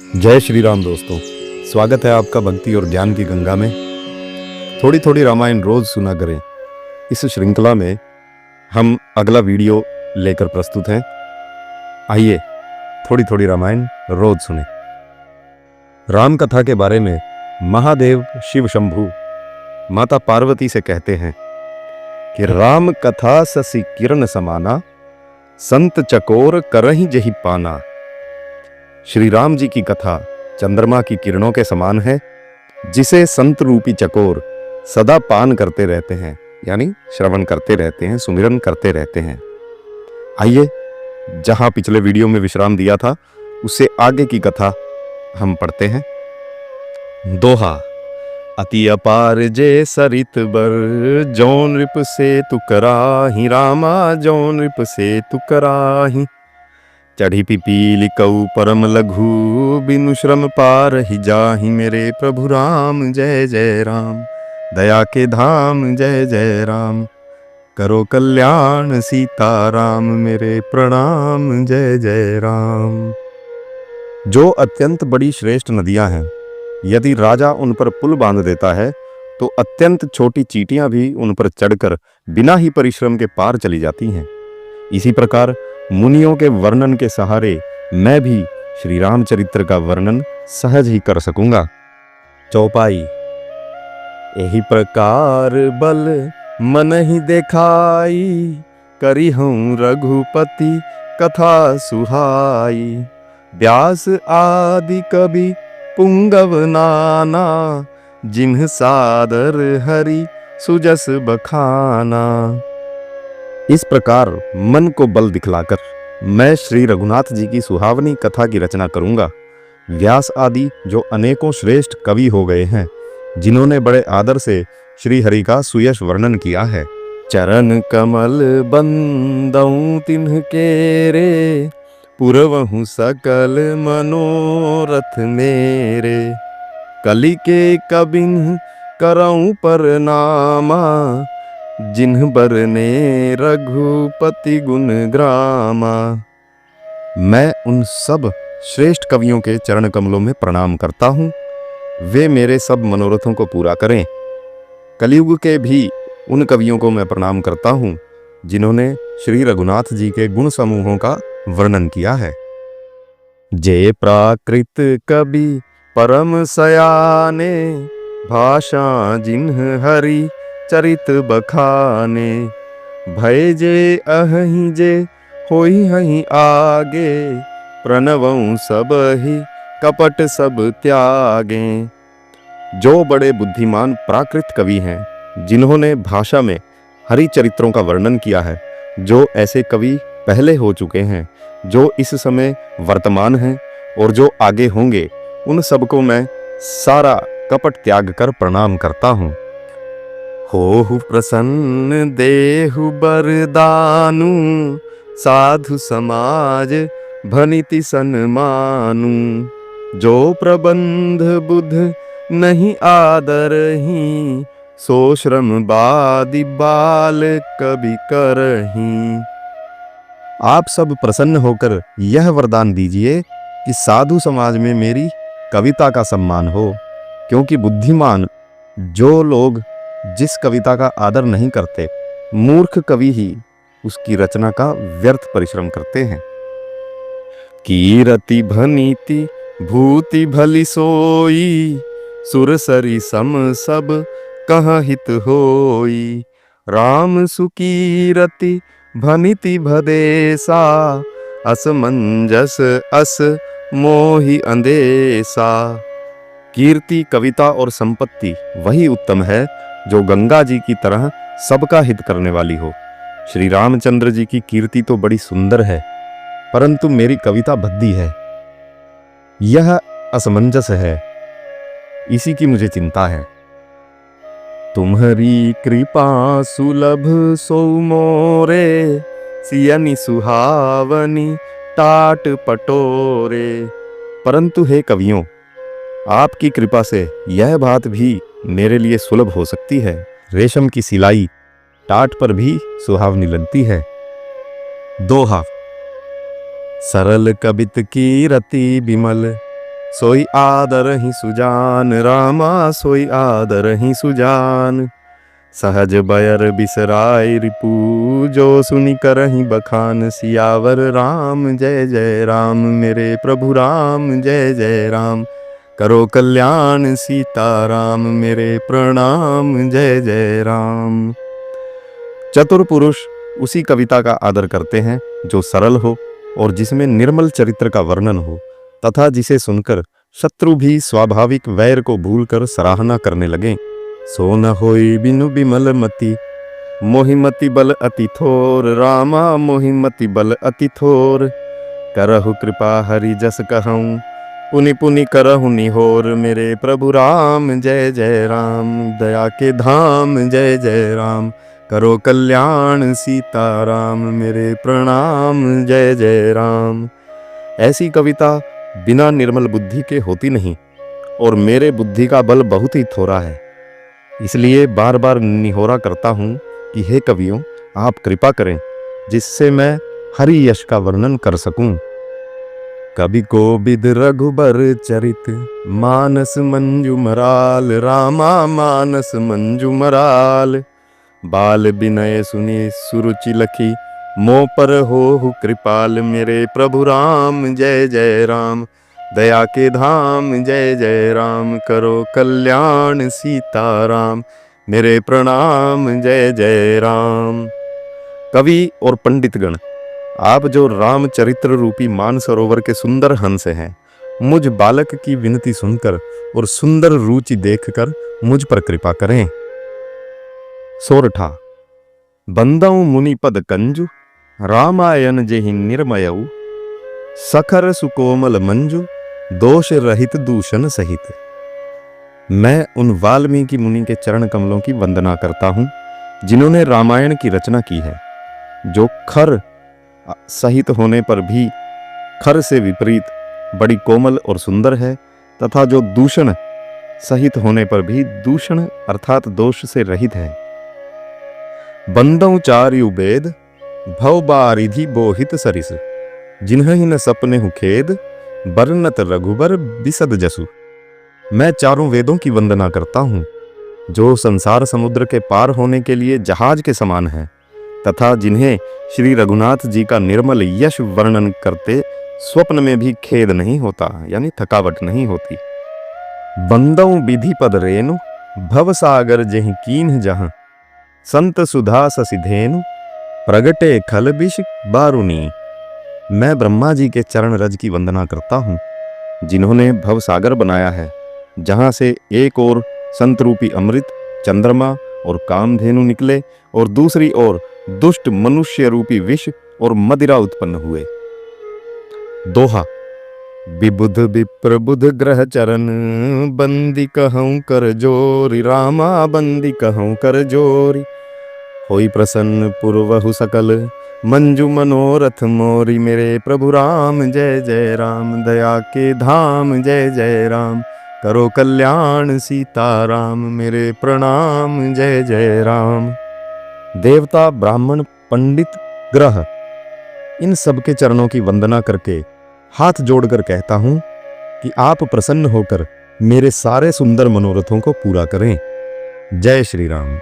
जय श्री राम दोस्तों, स्वागत है आपका भक्ति और ज्ञान की गंगा में। थोड़ी थोड़ी रामायण रोज सुना करें। इस श्रृंखला में हम अगला वीडियो लेकर प्रस्तुत हैं। आइए थोड़ी थोड़ी रामायण रोज सुने। राम कथा के बारे में महादेव शिव शंभु माता पार्वती से कहते हैं कि राम कथा ससी किरण समाना, संत चकोर करहि जहि पाना। श्री राम जी की कथा चंद्रमा की किरणों के समान है, जिसे संत रूपी चकोर सदा पान करते रहते हैं, यानी श्रवण करते रहते हैं, सुमिरन करते रहते हैं। आइए जहां पिछले वीडियो में विश्राम दिया था, उससे आगे की कथा हम पढ़ते हैं। दोहा। अति अपार जे सरित बर, जौन रिप से तु कराहि रामा, जौन रिप से तु कराहि। चढ़ी पिपीलि कऊ परम लघु, बिनु श्रम पार ही जाहि। मेरे प्रभु राम जय जय राम, दया के धाम जय जय राम। करो कल्याण सीताराम, मेरे प्रणाम जय जय राम। जो अत्यंत बड़ी श्रेष्ठ नदियां हैं, यदि राजा उन पर पुल बांध देता है तो अत्यंत छोटी चींटियां भी उन पर चढ़कर बिना ही परिश्रम के पार चली जाती हैं। इसी प्रकार मुनियों के वर्णन के सहारे मैं भी श्री रामचरित्र का वर्णन सहज ही कर सकूंगा। चौपाई। यही प्रकार बल मन ही देखाई, करी हूँ रघुपति कथा सुहाई। व्यास आदि कवि पुंगव नाना, जिन्ह सादर हरि सुजस बखाना। इस प्रकार मन को बल दिखलाकर मैं श्री रघुनाथ जी की सुहावनी कथा की रचना करूंगा। व्यास आदि जो अनेकों श्रेष्ठ कवि हो गए हैं, जिन्होंने बड़े आदर से श्री हरि का सुयश वर्णन किया है। चरण कमल बंदऊं तिन्ह केरे, पुरवहु सकल मनोरथ मेरे। कलि के कबिन करऊं परनामा, जिन्ह बरने रघुपति गुण ग्रामा। मैं उन सब श्रेष्ठ कवियों के चरण कमलों में प्रणाम करता हूँ। वे मेरे सब मनोरथों को पूरा करें। कलयुग के भी उन कवियों को मैं प्रणाम करता हूँ, जिन्होंने श्री रघुनाथ जी के गुण समूहों का वर्णन किया है। जे प्राकृत कवि परम सयाने, भाषा जिन्ह हरि चरित बखाने। भय जे अहि जे होई हहि आगे, प्रणवं सब ही कपट सब त्यागे। जो बड़े बुद्धिमान प्राकृत कवि हैं, जिन्होंने भाषा में हरि चरित्रों का वर्णन किया है, जो ऐसे कवि पहले हो चुके हैं, जो इस समय वर्तमान हैं और जो आगे होंगे, उन सबको मैं सारा कपट त्याग कर प्रणाम करता हूँ। होहु प्रसन्न देहु बरदानु, साधु समाज भनिति सन्मानु। जो प्रबंध बुध नहीं आदरहि, सो श्रम बादि बाल कवि करहि। आप सब प्रसन्न होकर यह वरदान दीजिए कि साधु समाज में मेरी कविता का सम्मान हो, क्योंकि बुद्धिमान जो लोग जिस कविता का आदर नहीं करते, मूर्ख कवि ही उसकी रचना का व्यर्थ परिश्रम करते हैं। कीरति भनीति भूति भली सोई, सुरसरी सम सब कहाँ हित होई। राम सुकीरति भनीति भदेसा, असमंजस अस मोहि अंदेसा। कीर्ति, कविता और संपत्ति वही उत्तम है जो गंगा जी की तरह सबका हित करने वाली हो। श्री रामचंद्र जी की कीर्ति तो बड़ी सुंदर है, परंतु मेरी कविता भद्दी है। यह असमंजस है, इसी की मुझे चिंता है। तुम्हारी कृपा सुलभ सो मोरे, सियनि सुहावनी टाट पटोरे। परंतु हे कवियों, आपकी कृपा से यह बात भी मेरे लिए सुलभ हो सकती है। रेशम की सिलाई टाट पर भी सुहावनी लगती है। दोहा। सरल कबित की रति बिमल, सोई आदर ही सुजान, रामा सोई आदर ही सुजान। सहज बयर बिसराय रिपु, जो सुनि करहि बखान। सियावर राम जय जय राम, मेरे प्रभु राम जय जय राम। करो कल्याण सीताराम, मेरे प्रणाम जय जय राम। चतुर पुरुष उसी कविता का आदर करते हैं जो सरल हो और जिसमें निर्मल चरित्र का वर्णन हो, तथा जिसे सुनकर शत्रु भी स्वाभाविक वैर को भूलकर सराहना करने लगें। सो न होई बिनु बिमल मति, मोहिमति बल अति थोर। रामा मोहिमति बल अति थोर, करहु कृपा हरि जस कहऊँ। पुनि पुनि करहु निहोर, मेरे प्रभु राम जय जय राम। दया के धाम जय जय राम, करो कल्याण सीताराम। मेरे प्रणाम जय जय राम। ऐसी कविता बिना निर्मल बुद्धि के होती नहीं, और मेरे बुद्धि का बल बहुत ही थोड़ा है। इसलिए बार बार निहोरा करता हूँ कि हे कवियों, आप कृपा करें जिससे मैं हरि यश का वर्णन कर सकूं। कवि कोविद रघुबर चरित, मानस मंजू मराल। रामा मानस मंजू मराल, बाल बिनय सुनि सुरुचि लखी। मोह पर होहु कृपाल, मेरे प्रभु राम जय जय राम। दया के धाम जय जय राम, करो कल्याण सीताराम। मेरे प्रणाम जय जय राम। कवि और पंडितगण, आप जो रामचरित्र रूपी मानसरोवर के सुंदर हंस हैं, मुझ बालक की विनती सुनकर और सुंदर रुचि देखकर मुझ पर कृपा करें। सोरठा। बंदऊ मुनि पद कंजु, रामायण जेहि निर्मयऊ। सखर सुकोमल मंजु, दोष रहित दूषण सहित। मैं उन वाल्मीकि मुनि के चरण कमलों की वंदना करता हूं जिन्होंने रामायण की रचना की है, जो खर सहित होने पर भी खर से विपरीत बड़ी कोमल और सुंदर है, तथा जो दूषण सहित होने पर भी दूषण अर्थात दोष से रहित है। बंदऊ चार्यु वेद, भव बारिधि बोहित सरिस। जिन्हि न सपने हु खेद, बरनत रघुबर बिसद जसु। मैं चारों वेदों की वंदना करता हूँ, जो संसार समुद्र के पार होने के लिए जहाज के समान है, तथा जिन्हें श्री रघुनाथ जी का निर्मल यश वर्णन करते स्वप्न में भी खेद नहीं होता, यानी थकावट नहीं होती। बंदऊ विधि पद रेनु, भव सागर जेहि कीन्ह जहाँ। संत सुधा ससिधेनु, प्रगटे खल बिष बारुनी। मैं ब्रह्मा जी के चरण रज की वंदना करता हूँ, जिन्होंने भव सागर बनाया है, जहाँ से एक ओर संत रूपी अमृत, चंद्रमा और कामधेनु निकले, और दूसरी ओर दुष्ट मनुष्य रूपी विष और मदिरा उत्पन्न हुए। दोहा। विबुध विप्र बुध ग्रह चरण, बंदी कहूँ कर जोरी। रामा बंदी कहूँ कर जोरी, होई प्रसन्न पुरवहु सकल। मंजू मनोरथ मोरी, मेरे प्रभु राम जय जय राम। दया के धाम जय जय राम, करो कल्याण सीताराम। मेरे प्रणाम जय जय राम। देवता, ब्राह्मण, पंडित, ग्रह, इन सबके चरणों की वंदना करके हाथ जोड़कर कहता हूं कि आप प्रसन्न होकर मेरे सारे सुंदर मनोरथों को पूरा करें। जय श्री राम।